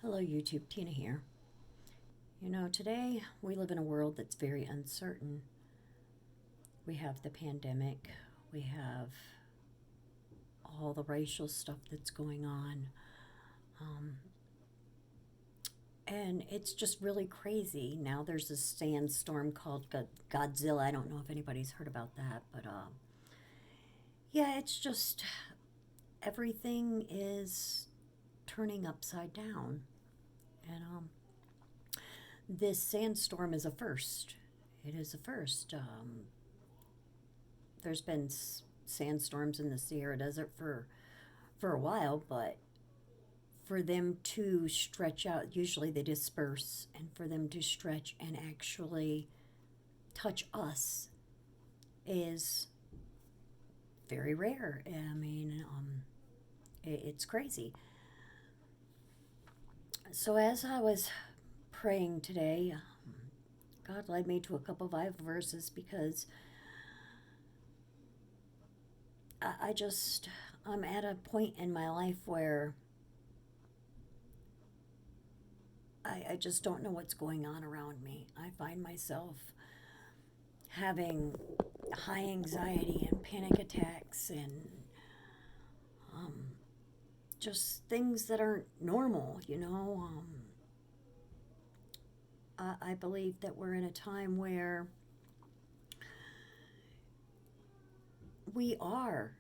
Hello, YouTube. Tina here. Today we live in a world that's very uncertain. We have the pandemic, we have all the racial stuff that's going on, um, and it's just really crazy. Now there's a sandstorm called Godzilla. I don't know if anybody's heard about that, but yeah, it's just everything is turning upside down. And this sandstorm is a first. It is a first. There's been sandstorms in the Sierra Desert for a while, but for them to stretch out, usually they disperse, and for them to stretch and actually touch us is very rare. I mean, it's crazy. So as I was praying today, God led me to a couple of Bible verses because I just I'm at a point in my life where I just don't know what's going on around me. I find myself having high anxiety and panic attacks and um, just things that aren't normal. I believe that we're in a time where we are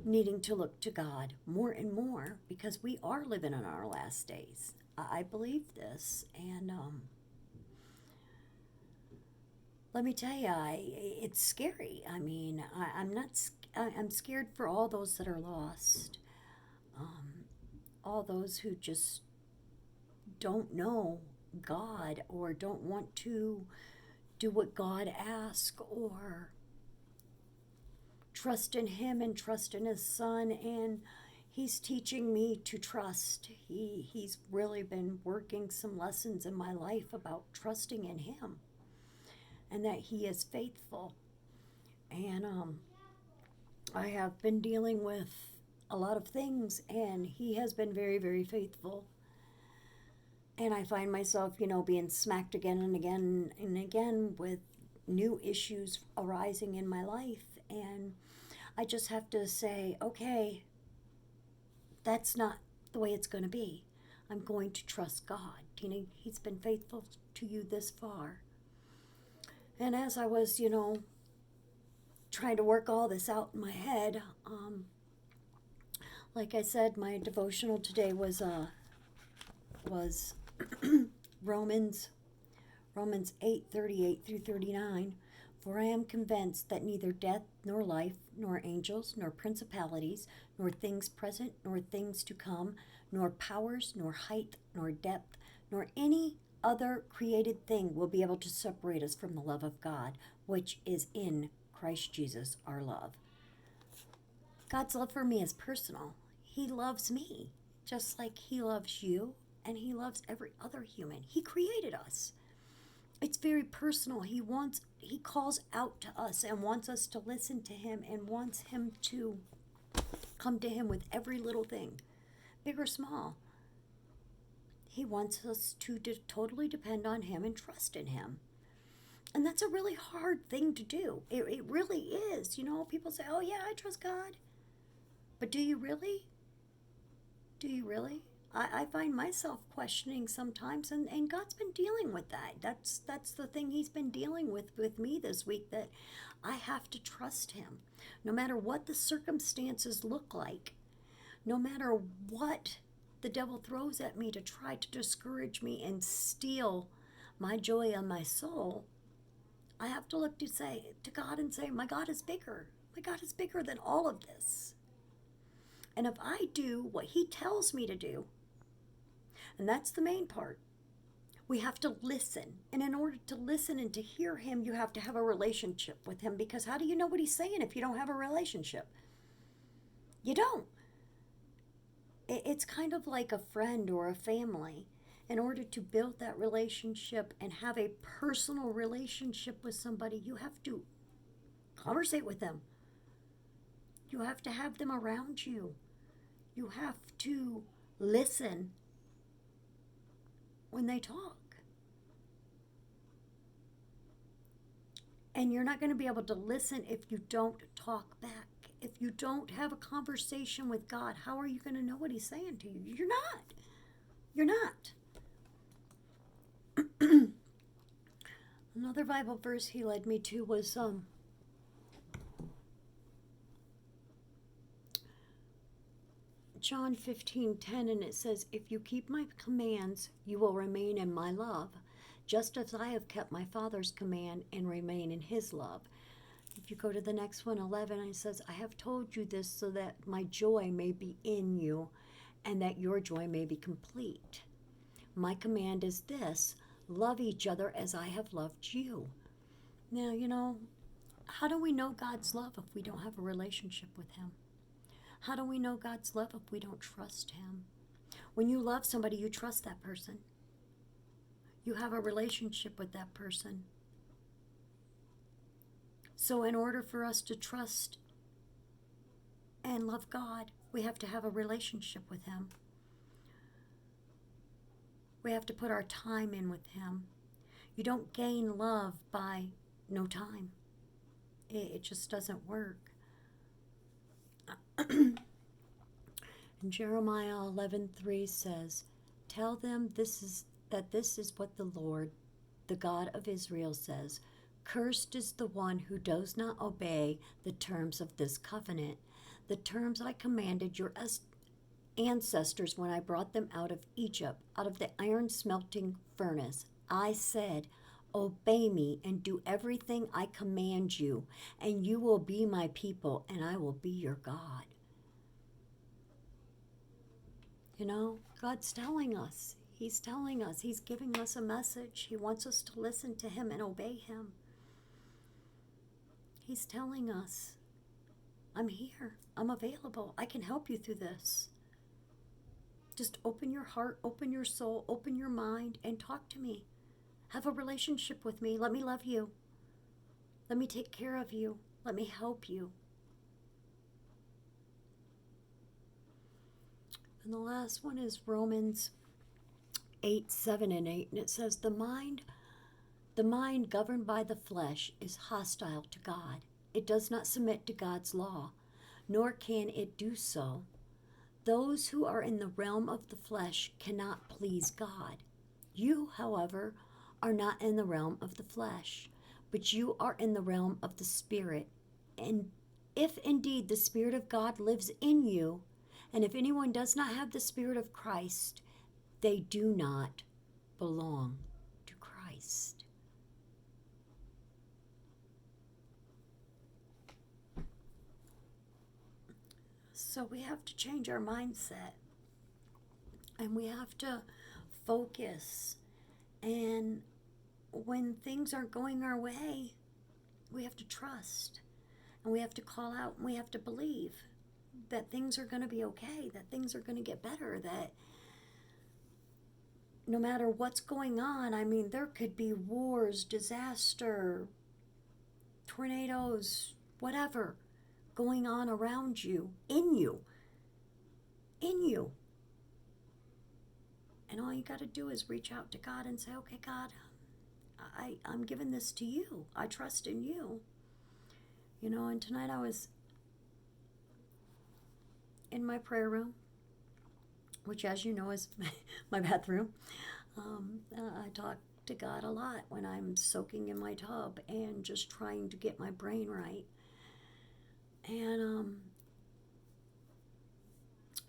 needing to look to God more and more because we are living in our last days. I believe this, and let me tell you, it's scary. I mean, I'm not. I'm scared for all those that are lost, um, all those who just don't know God or don't want to do what God asks or trust in Him and trust in His Son. And He's teaching me to trust. He's really been working some lessons in my life about trusting in Him and that He is faithful. And I have been dealing with a lot of things, and He has been very, very faithful. And I find myself, being smacked again and again and again with new issues arising in my life. And I just have to say, okay, that's not the way it's going to be. I'm going to trust God. He's been faithful to you this far. And as I was, trying to work all this out in my head, like I said, my devotional today was Romans Romans 8:38 through 39. For I am convinced that neither death nor life, nor angels, nor principalities, nor things present, nor things to come, nor powers, nor height, nor depth, nor any other created thing will be able to separate us from the love of God, which is in Christ Jesus our love. God's love for me is personal. He loves me just like He loves you, and He loves every other human. He created us. It's very personal. He calls out to us and wants us to listen to Him and wants Him to come to Him with every little thing, big or small. He wants us to totally depend on Him and trust in Him. And that's a really hard thing to do. It really is. People say, oh, yeah, I trust God. But do you really? Do you really? I find myself questioning sometimes, and God's been dealing with that. That's the thing He's been dealing with me this week, that I have to trust Him. No matter what the circumstances look like, no matter what the devil throws at me to try to discourage me and steal my joy and my soul, I have to look to God and say, my God is bigger. My God is bigger than all of this. And if I do what He tells me to do, and that's the main part, we have to listen. And in order to listen and to hear Him, you have to have a relationship with Him, because how do you know what He's saying if you don't have a relationship? You don't. It's kind of like a friend or a family. In order to build that relationship and have a personal relationship with somebody, you have to conversate with them. You have to have them around you. You have to listen when they talk. And you're not going to be able to listen if you don't talk back. If you don't have a conversation with God, how are you going to know what He's saying to you? You're not. You're not. Another Bible verse He led me to was John 15:10, and it says, "If you keep my commands, you will remain in my love, just as I have kept my Father's command and remain in His love." If you go to the next one, 11, it says, "I have told you this so that my joy may be in you and that your joy may be complete. My command is this: love each other as I have loved you." Now, how do we know God's love if we don't have a relationship with Him? How do we know God's love if we don't trust Him? When you love somebody, you trust that person. You have a relationship with that person. So in order for us to trust and love God, we have to have a relationship with Him. We have to put our time in with Him. You don't gain love by no time. It just doesn't work. And Jeremiah 11:3 says, "Tell them this is what the Lord, the God of Israel, says. Cursed is the one who does not obey the terms of this covenant, the terms I commanded your ancestors when I brought them out of Egypt, out of the iron smelting furnace. I said, obey me and do everything I command you, and you will be my people, and I will be your God." God's telling us. He's telling us. He's giving us a message. He wants us to listen to Him and obey Him. He's telling us, I'm here. I'm available. I can help you through this. Just open your heart, open your soul, open your mind, and talk to me. Have a relationship with me. Let me love you. Let me take care of you. Let me help you. And the last one is Romans 8:7-8, and it says, the mind governed by the flesh is hostile to God. It does not submit to God's law, nor can it do so. Those who are in the realm of the flesh cannot please God. You, however, are not in the realm of the flesh, but you are in the realm of the Spirit. And if indeed the Spirit of God lives in you, and if anyone does not have the Spirit of Christ, they do not belong to Christ. So we have to change our mindset, and we have to focus. And when things aren't going our way, we have to trust, and we have to call out, and we have to believe that things are going to be okay, that things are going to get better, that no matter what's going on, there could be wars, disaster, tornadoes, whatever going on around you, in you. And all you got to do is reach out to God and say, okay, God, I'm giving this to you. I trust in you. And tonight I was in my prayer room, which, as you know, is my bathroom. I talk to God a lot when I'm soaking in my tub and just trying to get my brain right. And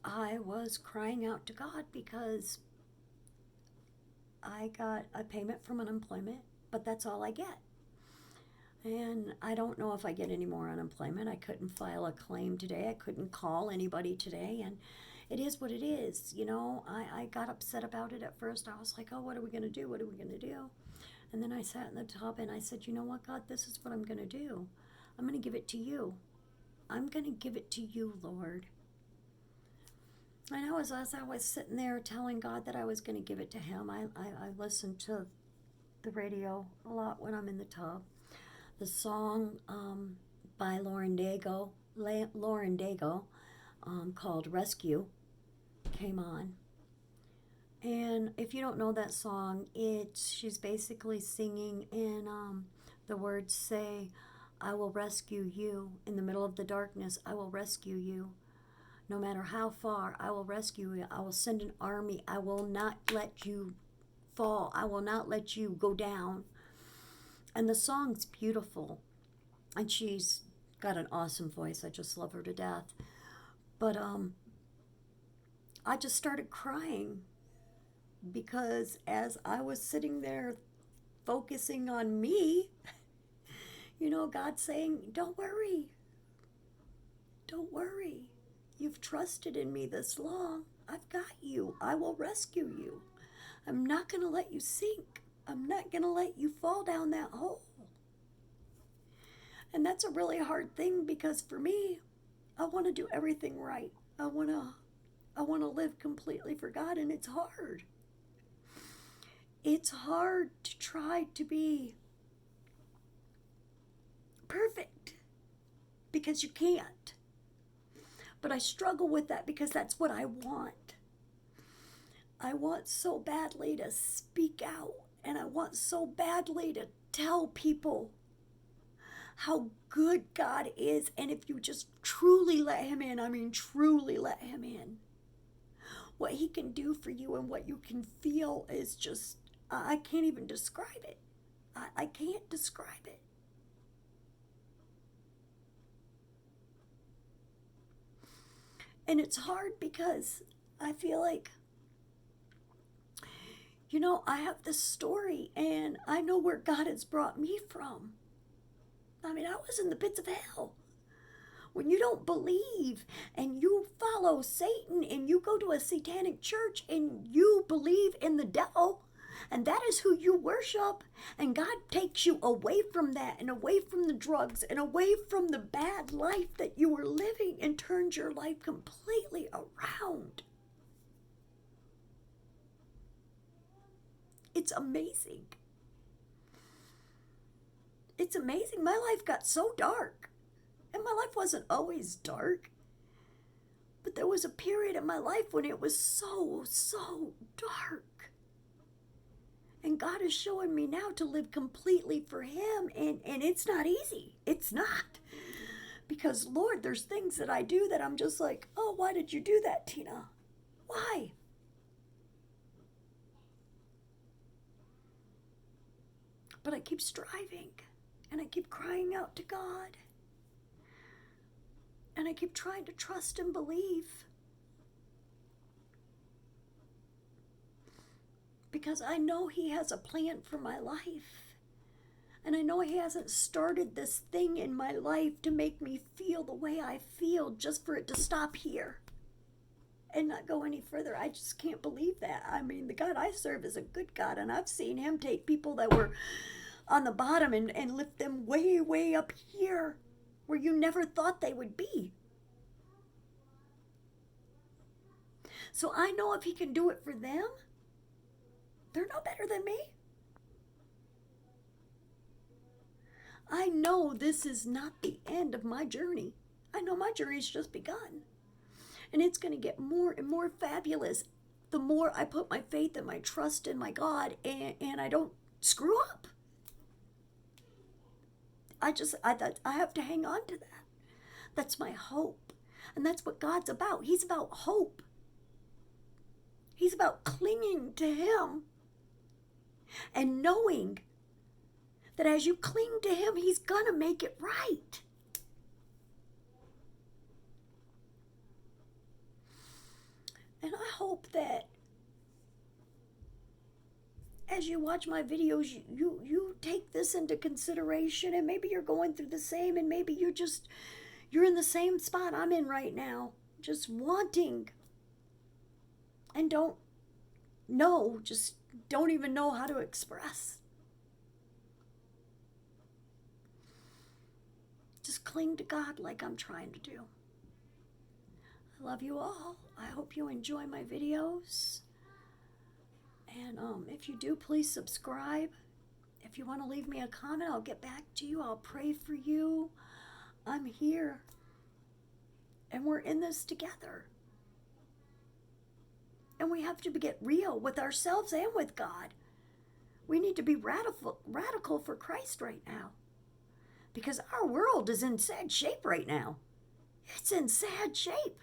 I was crying out to God because I got a payment from unemployment, but that's all I get. And I don't know if I get any more unemployment. I couldn't file a claim today. I couldn't call anybody today. And it is what it is. I got upset about it at first. I was like, oh, what are we going to do? What are we going to do? And then I sat in the tub and I said, you know what, God, this is what I'm going to do. I'm going to give it to you. I'm going to give it to you, Lord. I know as I was sitting there telling God that I was going to give it to Him, I listen to the radio a lot when I'm in the tub. The song by Lauren Daigle, called Rescue came on. And if you don't know that song, she's basically singing, and the words say, I will rescue you. In the middle of the darkness, I will rescue you. No matter how far, I will rescue you. I will send an army. I will not let you fall. I will not let you go down. And the song's beautiful. And she's got an awesome voice. I just love her to death. But I just started crying because as I was sitting there focusing on me, God saying, don't worry. Don't worry. You've trusted in me this long. I've got you. I will rescue you. I'm not going to let you sink. I'm not going to let you fall down that hole. And that's a really hard thing because for me, I want to do everything right. I want to live completely for God, and it's hard. It's hard to try to be perfect because you can't. But I struggle with that because that's what I want. I want so badly to speak out, and I want so badly to tell people how good God is. And if you just truly let Him in, I mean truly let Him in, what He can do for you and what you can feel is just, I can't even describe it. I can't describe it. And it's hard because I feel like, I have this story and I know where God has brought me from. I mean, I was in the pits of hell. When you don't believe and you follow Satan and you go to a satanic church and you believe in the devil, and that is who you worship, and God takes you away from that and away from the drugs and away from the bad life that you were living and turns your life completely around. It's amazing. It's amazing. My life got so dark. And my life wasn't always dark. But there was a period in my life when it was so, so dark. And God is showing me now to live completely for Him. And it's not easy. It's not. Because, Lord, there's things that I do that I'm just like, oh, why did you do that, Tina? Why? But I keep striving. And I keep crying out to God. And I keep trying to trust and believe. Because I know He has a plan for my life. And I know He hasn't started this thing in my life to make me feel the way I feel just for it to stop here and not go any further. I just can't believe that. I mean, the God I serve is a good God, and I've seen Him take people that were on the bottom and lift them way, way up here where you never thought they would be. So I know if He can do it for them, they're no better than me. I know this is not the end of my journey. I know my journey's just begun. And it's going to get more and more fabulous the more I put my faith and my trust in my God and I don't screw up. I have to hang on to that. That's my hope. And that's what God's about. He's about hope. He's about clinging to Him and knowing that as you cling to Him, He's going to make it right. And I hope that as you watch my videos, you take this into consideration, and maybe you're going through the same, and maybe you're in the same spot I'm in right now, just wanting and don't even know how to express. Just cling to God like I'm trying to do. I love you all. I hope you enjoy my videos. And if you do, please subscribe. If you want to leave me a comment, I'll get back to you. I'll pray for you. I'm here. And we're in this together. And we have to get real with ourselves and with God. We need to be radical for Christ right now. Because our world is in sad shape right now. It's in sad shape.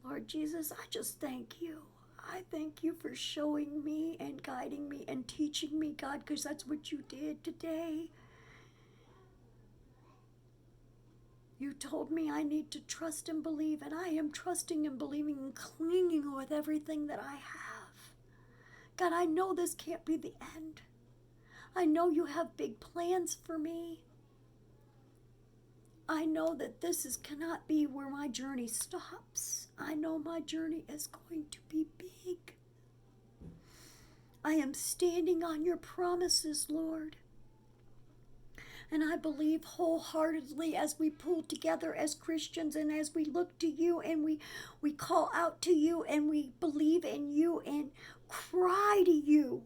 Lord Jesus, I just thank you. I thank you for showing me and guiding me and teaching me, God, because that's what you did today. You told me I need to trust and believe, and I am trusting and believing and clinging with everything that I have. God, I know this can't be the end. I know you have big plans for me. I know that cannot be where my journey stops. I know my journey is going to be big. I am standing on your promises, Lord. And I believe wholeheartedly as we pull together as Christians and as we look to you and we call out to you and we believe in you and cry to you,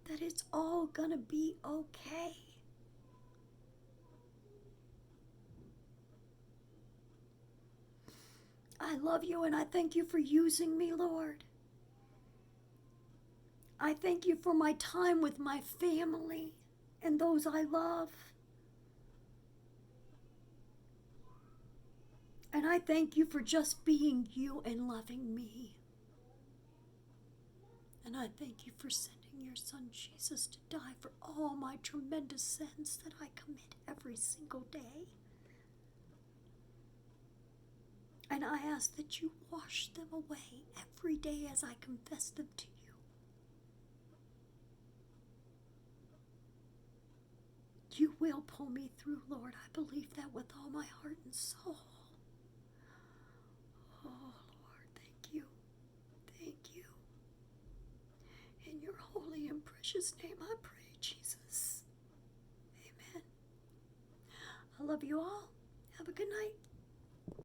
that it's all gonna be okay. I love you and I thank you for using me, Lord. I thank you for my time with my family and those I love. And I thank you for just being you and loving me. And I thank you for sending your son Jesus to die for all my tremendous sins that I commit every single day. And I ask that you wash them away every day as I confess them to you. You will pull me through, Lord. I believe that with all my heart and soul. Oh, Lord, thank you. Thank you. In your holy and precious name I pray, Jesus. Amen. I love you all. Have a good night.